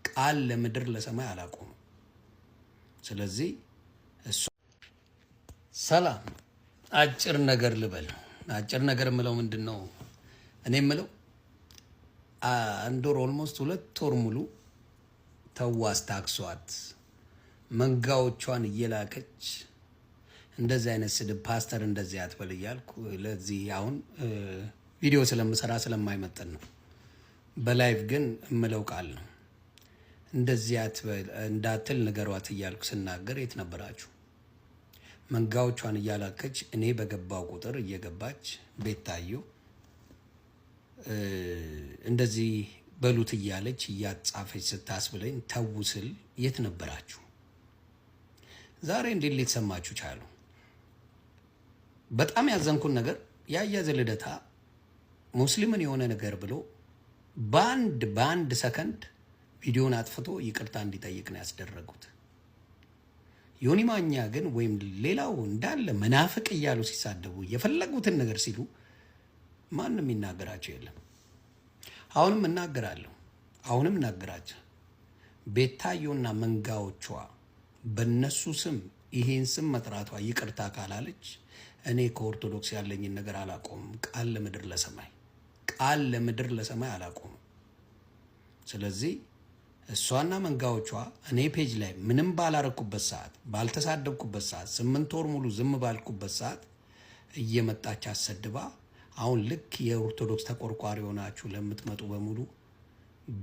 ቃል ለምድር ለሰማይ አላቆም ስለዚህ ሰላም አጭር ነገር ልበል አጭር ነገር ምለው ምንድነው እኔ ምለው አንድ ወር ኦልሞስት 2 ወር ሙሉ ተዋስ ታክሷት መንጋዎቿን እየላከች እንደዚህ አይነት ስድብ ፓስተር እንደዚህ አትበል እያልኩ ለዚህ አሁን ቪዲዮ ስለምሰራ ስለማይመጥን ነው በላይቭ ግን እምለው ቃል ነው እንደዚህ አትበል እንዳትል ንገሯት እያልኩ ስናገር የት ነበራችሁ መንጋዎቿን እያላከች እኔ በገባው ቁጥር እየገባች ቤታዩ እንደዚህ በሉት እያለች እያጻፈች ስታስብለኝ ተውስል የት ነበራችሁ ዛሬ እንዴት ሊሰማችሁ ቻሉ በጣም ያዘንኩን ነገር ያያዘ ልደታ ሙስሊምን የሆነ ነገር ብሎ ባንድ ሰከንድ ቪዲዮን አጥፍቶ ይቅርታ እንዲጠይቅ ነው ያስደረጉት ዮኒ ማኛ ግን ወይም ሌላው እንዳለ መናፍቅ እያሉ ሲሳደቡ የፈለጉትን ነገር ሲሉ ማንንም ይናገራቸው የለም አሁንም እናገራቸው ቤታዮና መንጋዎቿ በነሱ ስም ይሄን ስም መጥራቷ ይቅርታ ካላለች እኔ ከኦርቶዶክስ ያለኝ ነገር አላቆም ቃል ለምድር ለሰማይ አላቆም ስለዚህ እሷና መንጋዎቿ እኔ ፔጅ ላይ ምንም ባላረኩበት ሰዓት ባልተሳደብኩበት ሰዓት 8 ወር ሙሉ ዝም ባልኩበት ሰዓት እየመጣች አሰድባ አሁን ልክ የኦርቶዶክስ ተቆርቋሪ ሆናችሁ ለምትመጡ በሙሉ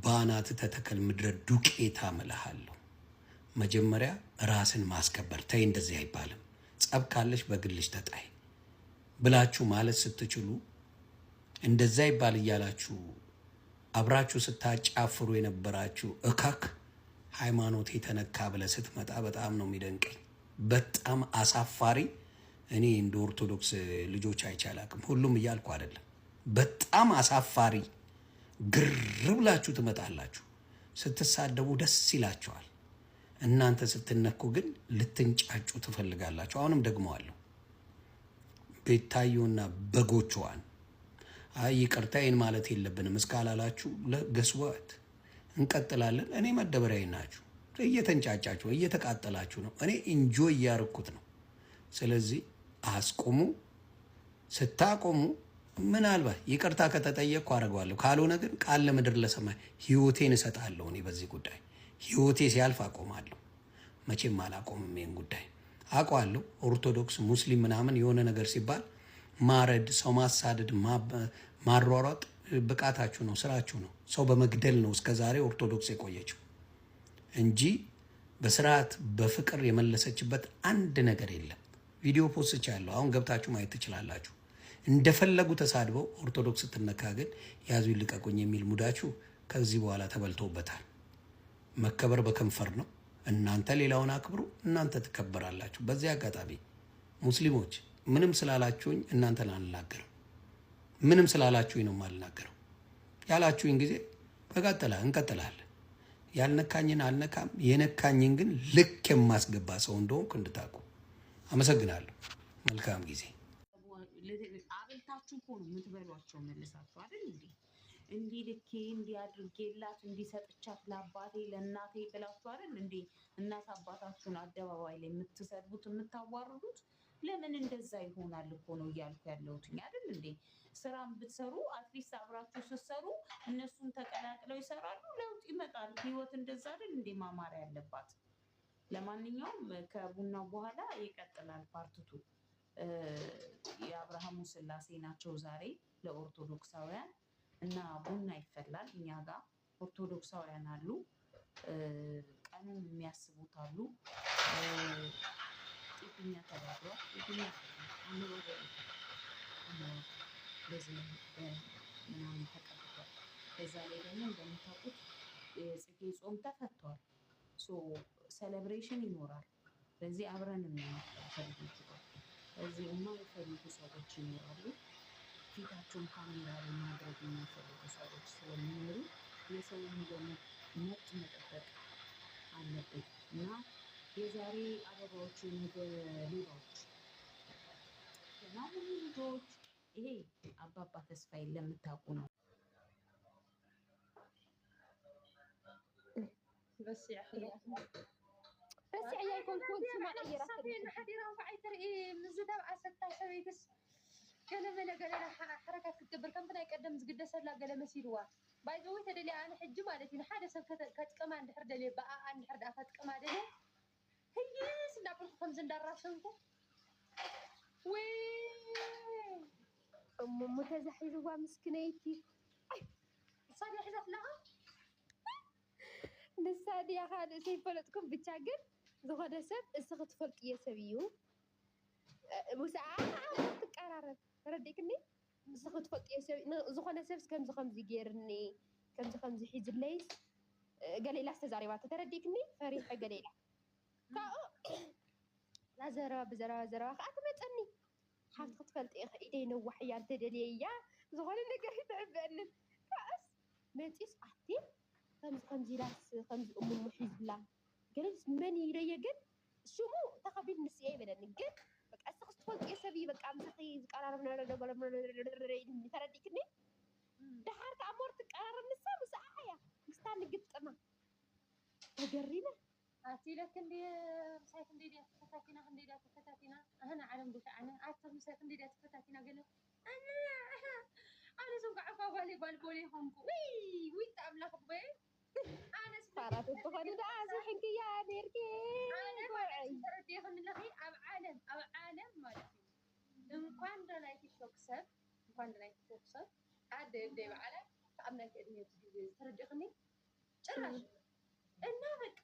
ባናት ተተከል ምድረ ዱቄታ መለሃለሁ መጀመሪያ ራስን ማስከበር ተይ እንደዚህ አይባልም ጸብ ካለሽ በግልሽ ተጣይ ብላችሁ ማለት ስትችሉ እንደዛ ይባል ይያላችሁ አብራችሁ ስታጫፍሩ የነበራችሁ እካክ ሃይማኖት የተነካ ብለ ስትመጣ በጣም ነው የሚደንቀኝ በጣም አሳፋሪ እኔ እንደ ኦርቶዶክስ ልጆች አይቻላቅም ሁሉም እያልኩ አይደለም በጣም አሳፋሪ ግር ብላችሁ ትመጣላችሁ ስትሳደቡ ደስ ይላችኋል እናንተ ስትነኩ ግን ልትንጫጩ ትፈልጋላችሁ አሁንም ደግመዋለሁ ቤታዮና በጎቿን ይቅርታዬን ማለት የለብንም እስካላላችሁ ለገስዋት እንቀጥላለን እኔ መደበሪያዬ ናችሁ እየተንጫጫችሁ እየተቃጠላችሁ ነው እኔ ኢንጆይ ያርኩት ነው ስለዚህ አስቆሙ ስታቆሙ ምናልባት ይቅርታ ከተጠየቅኩ አረጋለሁ ካልሆነ ግን ቃል ለምድር ለሰማይ ህይወቴን እሰጣለሁ እኔ በዚህ ጉዳይ ህይወቴ ሲያልፍ አቆማለሁ መቼም አላቆምም ይሄን ጉዳይ አቋለሁ ኦርቶዶክስ ሙስሊም ምናምን የሆነ ነገር ሲባል ማረድ ሰው ማሳደድ ማሯሯጥ ብቃታችሁ ነው ስራችሁ ነው ሰው በመግደል ነው እስከዛሬ ኦርቶዶክስ የቆየችው እንጂ በስርዓት በፍቅር የመለሰችበት አንድ ነገር የለም ቪዲዮ ፖስት ያለው አሁን ገብታችሁ ማየት ትችላላችሁ እንደፈለጉ ተሳድበው ኦርቶዶክስ ስትነካ ግን ያዙ ይልቀቁኝ የሚል ሙዳችሁ ከዚህ በኋላ ተበልቶበታል መከበር በከንፈር ነው እናንተ ሌላውን አክብሩ እናንተ ተከበራላችሁ በዚህ አጋጣሚ ሙስሊሞች ምንም ስላላችሁኝ እናንተ ላንናገር ምንም ስላላችሁኝ ነው ማልናገረው ያላችሁኝ ጊዜ እንቀጥላለን ያልነካኝን አልነካም የነካኝን ግን ልክ የማስገባ ሰው እንደሆንኩ እንድታውቁ አመሰግናለሁ መልካም ጊዜ አብልታችሁ እኮ ነው የምትበሏቸው መልሳችሁ አይደል እንዴ ልኬ እንዲያድርጌላት እንዲሰጥቻት ለአባቴ ለእናቴ ብላችሁ አይደል እንዴ እናት አባታችሁን አደባባይ ላይ የምትሰድቡት የምታዋርዱት ለምን እንደዛ ይሆናል እኮ ነው እያልኩ ያለሁት አይደል እንዴ ስራም ብትሰሩ አትሊስት አብራችሁ ስትሰሩ እነሱም ተቀላቅለው ይሰራሉ ለውጥ ይመጣል ህይወት እንደዛ አይደል እንዴ ማማር ያለባት ለማንኛውም ከቡናው በኋላ ይቀጥላል ፓርቲቱ የአብርሃሙ ስላሴ ናቸው ዛሬ ለኦርቶዶክሳውያን እና ቡና ይፈላል እኛ ጋር ኦርቶዶክሳውያን አሉ ቀኑን የሚያስቡት አሉ ጥቂኛ ተባብሯል ጥቂኛ በዚህ ምናምን ተቀብቷል በዛ ላይ ደግሞ እንደምታውቁት የጽጌ ጾም ተፈቷል ሴሌብሬሽን ይኖራል በዚህ አብረን እናፈልጉት በዚህ የማይፈልጉ ሰዎች ይኖራሉ ፊታቸውን ካሜራ ላይ ማድረግ የሚፈልጉ ሰዎች ስለሚኖሩ የሰውን ደግሞ መብት መጠበቅ አለብን እና የዛሬ አበባዎች የነገ ሌባዎች እና ሁሉ ልጆች ይሄ አባባ ተስፋዬን ለምታውቁ ነው بس يا أخي بس يا يكون كنت سمع أي رأس صافي حديرة وقعي ترى مزدا عستا سويتس كلام لا حركات كتبر كم بنا يقدم زقد سلا قال مسيروا باي زوي تدلي أنا حج مالتي نحد سب كتقما عند حرد لي بقى عند حرد أفتقما دلي هي سنابل خمس دراسنكو وي متزحزوا مسكنيتي صار يحزف لها نسادي يا خالد سيفلتكم بتشاقر زغدا سب اسخت فلق يسبيو مساعة تقرارب رديكني اسخت فلق يسبي زغدا سب كم زخم زيجيرني كم زخم زحيز الليس قليلا استزاريبات ترديكني فريحة قليلا كاو لا زرا بزرا زرا خاتمتني حافظ تفلت ايدي نوحي انت دليا زغدا نقر يتعبن كاس متيس احتي خمس راس خمس محيز لا قالت من يريقن شمو تقبل نسيه بدن قد بقى اسخ تفلق يسبي بقى مسخي قرارنا ترديكني دحرت امورت قرار نسا مساحيا مستان قطنا تقرينا اتي لك اللي مسايك اللي دي فتاتينا اللي دي فتاتينا انا عالم بتاعنا اتم مسايك اللي دي فتاتينا قال انا سوق عفا بالي هم وي تعمل خبي انا صارت تخلي دعاسي حنك يا ديركي انا تردي خن لخي اب عالم مالتي እንኳን ደላይ ቲክቶክ ሰብ عاد دي على تعبنا كده تردخني ጭራሽ እና በቃ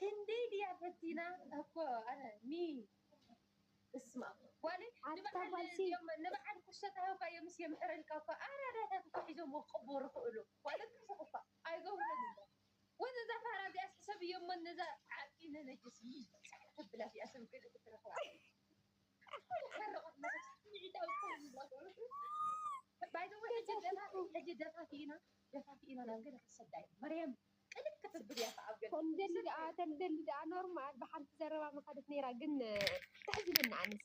كندي دي فتينا اكو انا مي اسمع والي نبعد كشتها وكا يمس يمحر الكوكا انا لا تحيزو مقبور خلو ولا تسقفا ايغو لنا وانا زفارا دي اسحسب يوم نزا عقينا نجس تبلا في اسم كده تترخوا باي ذا واي دفاتينا نقدر تصدقي مريم قلت كتب لي تندل نورمال بحال تزربا ما خدت نيرا قن تحزبنا عنس